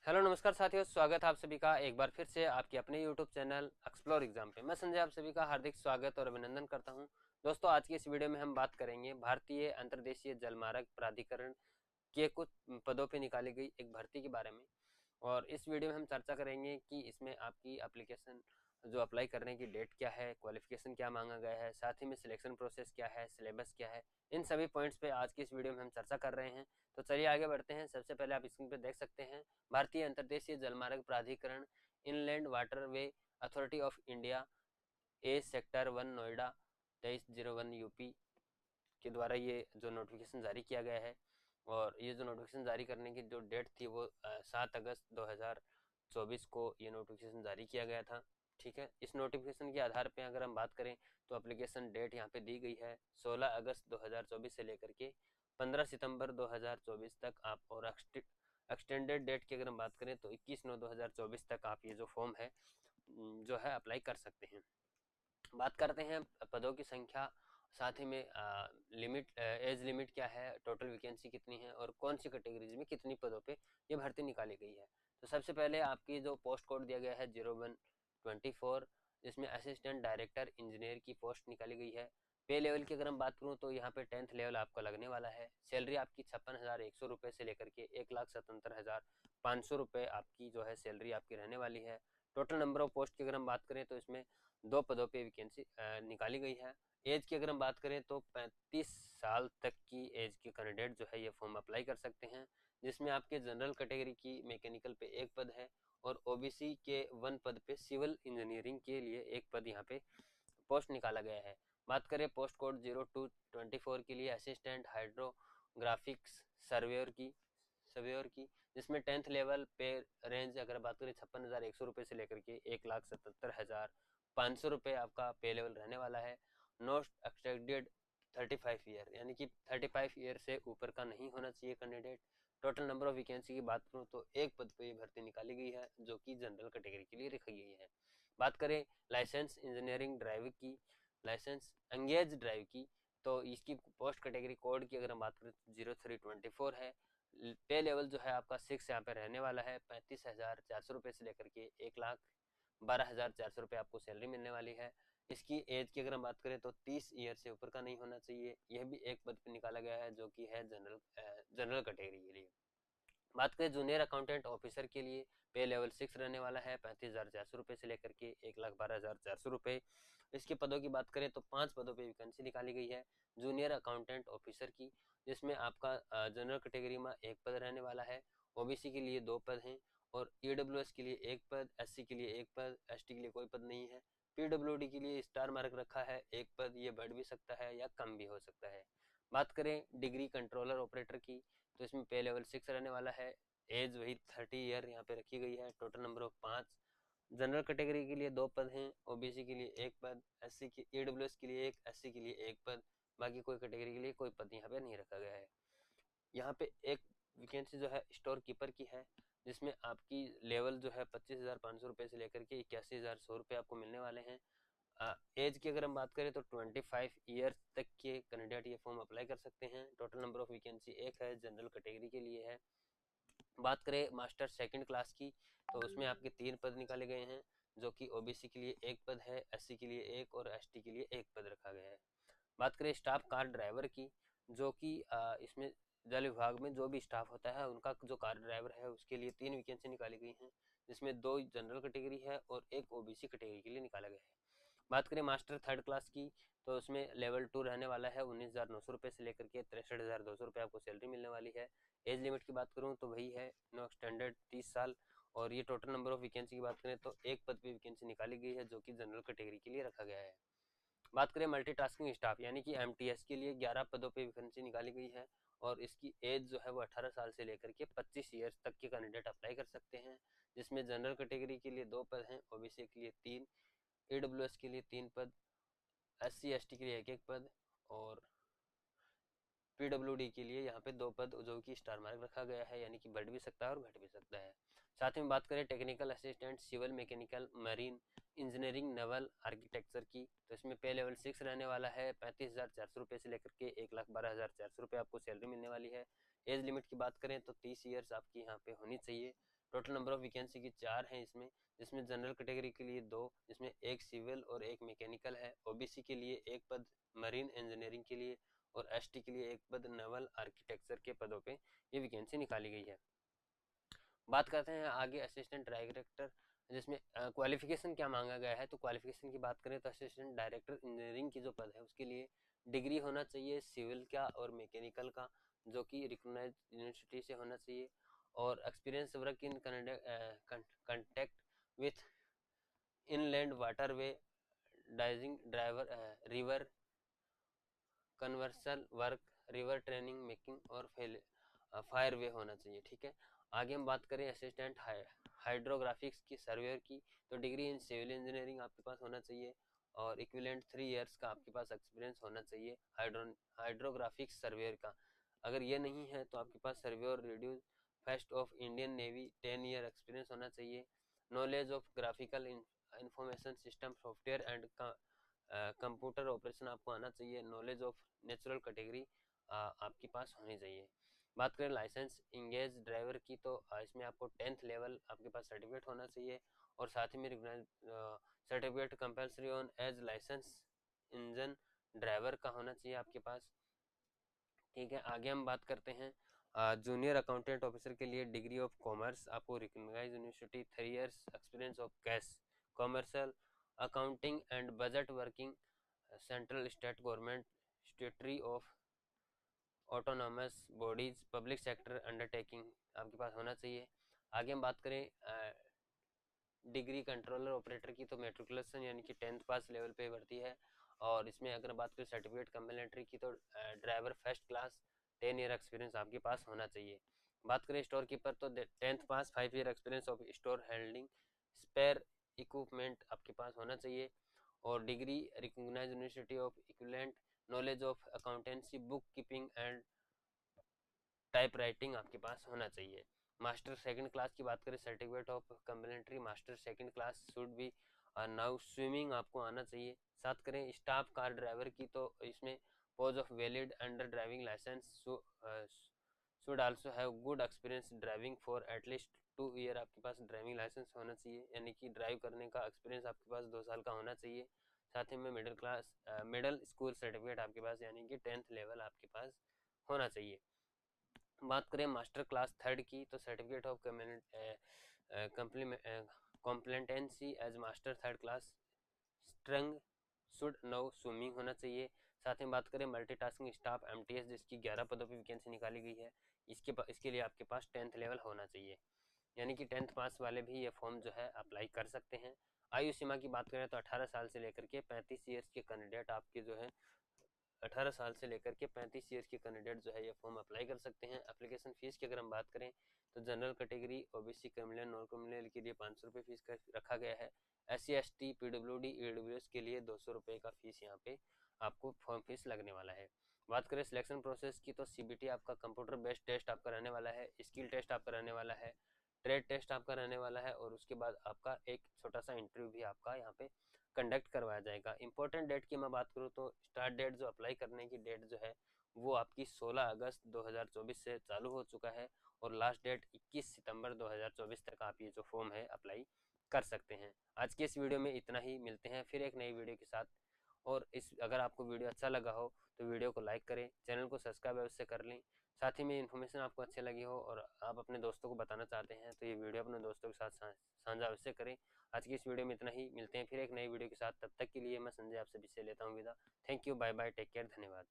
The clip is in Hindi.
हेलो नमस्कार साथियों, स्वागत है आप सभी का एक बार फिर से आपके अपने यूट्यूब चैनल एक्सप्लोर एग्जाम पे। मैं संजय आप सभी का हार्दिक स्वागत और अभिनंदन करता हूं। दोस्तों, आज की इस वीडियो में हम बात करेंगे भारतीय अंतर्देशीय जलमार्ग प्राधिकरण के कुछ पदों पे निकाली गई एक भर्ती के बारे में। और इस वीडियो में हम चर्चा करेंगे कि इसमें आपकी एप्लीकेशन जो अप्लाई करने की डेट क्या है, क्वालिफिकेशन क्या मांगा गया है, साथ ही में सिलेक्शन प्रोसेस क्या है, सिलेबस क्या है। इन सभी पॉइंट्स पे आज की इस वीडियो में हम चर्चा कर रहे हैं। तो चलिए आगे बढ़ते हैं। सबसे पहले आप स्क्रीन पे देख सकते हैं भारतीय अंतर्देशीय जलमार्ग प्राधिकरण inland waterway authority of India A sector 1 Noida 2301 UP के द्वारा ये जो नोटिफिकेशन जारी किया गया है। और ये जो नोटिफिकेशन जारी करने की जो डेट थी वो 7 अगस्त 2024 को ये नोटिफिकेशन जारी किया गया था। ठीक है, इस नोटिफिकेशन के आधार पे अगर हम बात करें तो एप्लीकेशन डेट यहाँ पे दी गई है 16 अगस्त 2024 से लेकर के 15 सितंबर 2024 तक आप। और एक्सटेंडेड डेट की अगर हम बात करें तो 21/9/2024 तक आप ये जो फॉर्म है जो है अप्लाई कर सकते हैं। बात करते हैं पदों की संख्या, साथ ही में लिमिट, एज लिमिट क्या है, टोटल वैकेंसी कितनी है और कौन सी कैटेगरीज में कितनी पदों पे ये भर्ती निकाली गई है। तो सबसे पहले आपकी जो पोस्ट कोड दिया गया है 0124, जिसमें असिस्टेंट डायरेक्टर इंजीनियर की पोस्ट निकाली गई है। पे लेवल की अगर हम बात करूँ तो यहाँ पे 10th लेवल आपका लगने वाला है। सैलरी आपकी 56,100 रुपये से लेकर के 1,77,500 रुपये आपकी जो है सैलरी आपकी रहने वाली है। टोटल नंबर ऑफ पोस्ट की अगर हम बात करें तो इसमें 2 पदों पे वैकेंसी निकाली गई है। एज की अगर हम बात करें तो 35 साल तक की एज के कैंडिडेट जो है ये फॉर्म अप्लाई कर सकते हैं, जिसमें आपके जनरल कैटेगरी की मैकेनिकल पे एक पद है और ओबीसी के 1 पद पे सिविल इंजीनियरिंग के लिए एक पद यहाँ पे पोस्ट निकाला गया है। बात करें पोस्ट कोड 0224 के लिए असिस्टेंट हाइड्रोग्राफिक्स सर्वेयर की, जिसमें 10th लेवल पे रेंज अगर बात करें 56,100 रुपये से लेकर के 1,77,500 रुपये आपका पे लेवल रहने वाला है। नोट एक्सटेंडेड 35 ईयर, यानी कि 35 ईयर से ऊपर का नहीं होना चाहिए candidate. Total number of vacancy की बात करूँ तो एक पद पे भर्ती निकाली गई है जो कि जनरल कैटेगरी के लिए रखी गई है। बात करें लाइसेंस इंजीनियरिंग ड्राइव की, लाइसेंस एंगेज ड्राइव की, तो इसकी पोस्ट कैटेगरी कोड की अगर हम बात करें तो 0324 है। पे लेवल जो है आपका 6 यहाँ पे रहने वाला है। 35,400 रुपये से लेकर के 1,12,400 रुपये आपको सैलरी मिलने वाली है। इसकी एज की अगर हम बात करें तो 30 ईयर से ऊपर का नहीं होना चाहिए। यह भी एक पद पे निकाला गया है जो कि है जनरल कैटेगरी के लिए। बात करें जूनियर अकाउंटेंट ऑफिसर के लिए, पे लेवल 6 रहने वाला है 35,400 रुपये से लेकर के 1,12,400 रुपये। इसके पदों की बात करें तो 5 पदों पे वैकेंसी निकाली गई है जूनियर अकाउंटेंट ऑफिसर की, जिसमें आपका जनरल कैटेगरी में एक पद रहने वाला है, ओबीसी के लिए 2 पद हैं और ईडब्ल्यूएस के लिए एक पद, एससी के लिए एक पद, एसटी के लिए कोई पद नहीं है। पीडब्ल्यूडी के लिए स्टार मार्क रखा है एक पद, ये बढ़ भी सकता है या कम भी हो सकता है। बात करें डिग्री कंट्रोलर ऑपरेटर की, तो इसमें पे लेवल 6 रहने वाला है। एज वही 30 ईयर यहाँ पे रखी गई है। Total number of 5। General category के लिए 2 पद हैं, ओबीसी के लिए एक पद, एससी की ईडब्ल्यूएस के लिए एक, एससी के लिए एक पद। बाकी कोई कैटेगरी के लिए कोई पद यहाँ पे नहीं रखा गया है। यहाँ पे एक वैकेंसी जो है स्टोर कीपर की है, जिसमें आपकी लेवल जो है 25,500 रुपये से लेकर के 81,100 रुपये आपको मिलने वाले हैं। एज की अगर हम बात करें तो 25 ईयर तक के कैंडिडेट ये फॉर्म अप्लाई कर सकते हैं। टोटल नंबर ऑफ वैकेंसी एक है, जनरल कैटेगरी के लिए है। बात करें मास्टर सेकंड क्लास की, तो उसमें आपके 3 पद निकाले गए हैं, जो कि ओबीसी के लिए एक पद है, एससी के लिए एक और एसटी के लिए एक पद रखा गया है। बात करें स्टाफ कार ड्राइवर की, जो कि इसमें जल विभाग में जो भी स्टाफ होता है उनका जो कार ड्राइवर है उसके लिए 3 वैकेंसी निकाली गई हैं, जिसमें 2 जनरल कैटेगरी है और एक ओबीसी कैटेगरी के लिए निकाला गया है। बात करें मास्टर थर्ड क्लास की, तो उसमें लेवल 2 रहने वाला है 19,900 रुपये से लेकर के 63,200 रुपये आपको सैलरी मिलने वाली है। एज लिमिट की बात करूँ तो वही है नो स्टैंडर्ड 30 साल। और ये टोटल नंबर ऑफ वैकेंसी की बात करें तो एक पद पे वैकेंसी निकाली गई है जो कि जनरल कैटेगरी के लिए रखा गया है। बात करें मल्टीटास्किंग स्टाफ यानी कि एमटीएस के लिए 11 पदों पे वैकेंसी निकाली गई है और इसकी एज जो है वो 18 साल से लेकर के 25 ईयर्स तक के कैंडिडेट अप्लाई कर सकते हैं, जिसमें जनरल कैटेगरी के लिए 2 पद हैं, ओबीसी के लिए 3, ईडब्ल्यूएस के लिए 3 पद, एससी एसटी के लिए एक एक पद और पीडब्ल्यूडी के लिए यहाँ पे 2 पद जो कि स्टार मार्क रखा गया है, यानी कि बढ़ भी सकता है और घट भी सकता है। साथ ही में बात करें technical assistant civil mechanical marine engineering naval architecture की, तो इसमें पे लेवल 6 रहने वाला है 35,400 रुपये से लेकर के 1,12,400 रुपये आपको सैलरी मिलने वाली है। एज लिमिट की बात करें तो 30 ईयर्स आपकी यहाँ पे होनी चाहिए। टोटल नंबर ऑफ वैकेंसी की 4 हैं इसमें, जिसमें जनरल कैटेगरी के लिए 2, जिसमें एक सिविल और एक मैकेनिकल है। ओबीसी के लिए एक पद मरीन इंजीनियरिंग के लिए, और एसटी के लिए एक पद नेवल आर्किटेक्चर के पदों पे ये वैकेंसी निकाली गई है। बात करते हैं आगे असिस्टेंट डायरेक्टर, जिसमें क्वालिफिकेशन क्या मांगा गया है। तो क्वालिफिकेशन की बात करें तो असिस्टेंट डायरेक्टर इंजीनियरिंग की जो पद है उसके लिए डिग्री होना चाहिए सिविल का और मैकेनिकल का, जो कि रिकॉग्नाइज्ड यूनिवर्सिटी से होना चाहिए, और experience work in contact with inland waterway, dredging driver, river conservancy work, river training making और फायर वे होना चाहिए। ठीक है, आगे हम बात करें असिस्टेंट हाइड्रोग्राफिक्स की सर्वेयर की, तो डिग्री इन सिविल इंजीनियरिंग आपके पास होना चाहिए, और इक्विवेलेंट 3 इयर्स का आपके पास एक्सपीरियंस होना चाहिए हाइड्रोग्राफिक्स सर्वेयर का। अगर ये नहीं है तो आपके पास surveyor reduce fest of Indian Navy 10 year experience होना चाहिए। Knowledge of graphical information system software and computer operation आपको आना चाहिए। नॉलेज ऑफ नेचुरल कैटेगरी आपके पास होनी चाहिए। बात करें लाइसेंस इंगेज ड्राइवर की, तो इसमें आपको 10th लेवल आपके पास सर्टिफिकेट होना चाहिए, और साथ ही में certificate compulsory on age licence engine driver का होना चाहिए आपके पास। ठीक है, आगे हम बात करते हैं जूनियर अकाउंटेंट ऑफिसर के लिए डिग्री ऑफ कॉमर्स आपको recognised university 3 years experience of cash commercial accounting and budget working central state government statutory of autonomous bodies public sector undertaking आपके पास होना चाहिए। आगे हम बात करें डिग्री कंट्रोलर ऑपरेटर की, तो मेट्रिकुलेशन यानी कि 10th पास लेवल पे भर्ती है, और इसमें अगर बात करें सर्टिफिकेट कंप्लीमेंट्री की, तो driver first class 10 year experience आपके पास होना चाहिए। बात करें स्टोर कीपर, तो 10th pass 5 year experience of store handling spare equipment आपके पास होना चाहिए, और degree recognised university of equivalent knowledge of accountancy book keeping and type writing आपके पास होना चाहिए। मास्टर सेकंड क्लास की बात करें, certificate of complementary master second class should be now swimming आपको आना चाहिए। साथ करें स्टाफ कार ड्राइवर की, तो इसमें pose of valid under driving licence should also have good experience driving for at least 2 year आपके पास ड्राइविंग लाइसेंस होना चाहिए, यानी कि ड्राइव करने का एक्सपीरियंस आपके पास 2 साल का होना चाहिए। साथ ही में मिडिल स्कूल सर्टिफिकेट आपके पास यानी कि 10th लेवल आपके पास होना चाहिए। बात करें मास्टर क्लास थर्ड की, तो certificate of competency as master third class strong should know swimming होना चाहिए। साथ ही बात करें मल्टीटास्किंग स्टाफ एमटीएस, जिसकी 11 पदों पर वैकेंसी निकाली गई है, इसके लिए आपके पास 10th लेवल होना चाहिए, यानी कि 10th पास वाले भी ये फॉर्म जो है अप्लाई कर सकते हैं। आयु सीमा की बात करें तो 18 साल से लेकर के 35 ईयर्स के कैंडिडेट आपके जो है 18 साल से लेकर के 35 ईयर्स के कैंडिडेट जो है ये फॉर्म अप्लाई कर सकते हैं। एप्लीकेशन फीस की अगर हम बात करें तो general category OBC criminal non criminal के लिए 500 रुपये फीस रखा गया है। SC ST PWD EWS के लिए 200 रुपये का फीस यहाँ पे आपको फॉर्म फीस लगने वाला है। बात करें सिलेक्शन प्रोसेस की, तो CBT आपका कंप्यूटर बेस्ड टेस्ट आपका रहने वाला है, स्किल टेस्ट आपका रहने वाला है, ट्रेड टेस्ट आपका रहने वाला है, और उसके बाद आपका एक छोटा सा इंटरव्यू भी आपका यहाँ पे कंडक्ट करवाया जाएगा। इंपॉर्टेंट डेट की मैं बात करूँ तो स्टार्ट डेट जो अप्लाई करने की डेट जो है वो आपकी 16 अगस्त 2024 से चालू हो चुका है, और लास्ट डेट 21 सितंबर 2024 तक आप ये जो फॉर्म है अप्लाई कर सकते हैं। आज के इस वीडियो में इतना ही, मिलते हैं फिर एक नई वीडियो के साथ। और अगर आपको वीडियो अच्छा लगा हो तो वीडियो को लाइक करें, चैनल को सब्सक्राइब अवश्य कर लें। साथ ही में इन्फॉर्मेशन आपको अच्छी लगी हो और आप अपने दोस्तों को बताना चाहते हैं तो ये वीडियो अपने दोस्तों के साथ साझा अवश्य करें। आज की इस वीडियो में इतना ही, मिलते हैं फिर एक नई वीडियो के साथ। तब तक के लिए मैं संजय आपसे विषय लेता हूँ विदा। Thank you, bye bye, take care, धन्यवाद।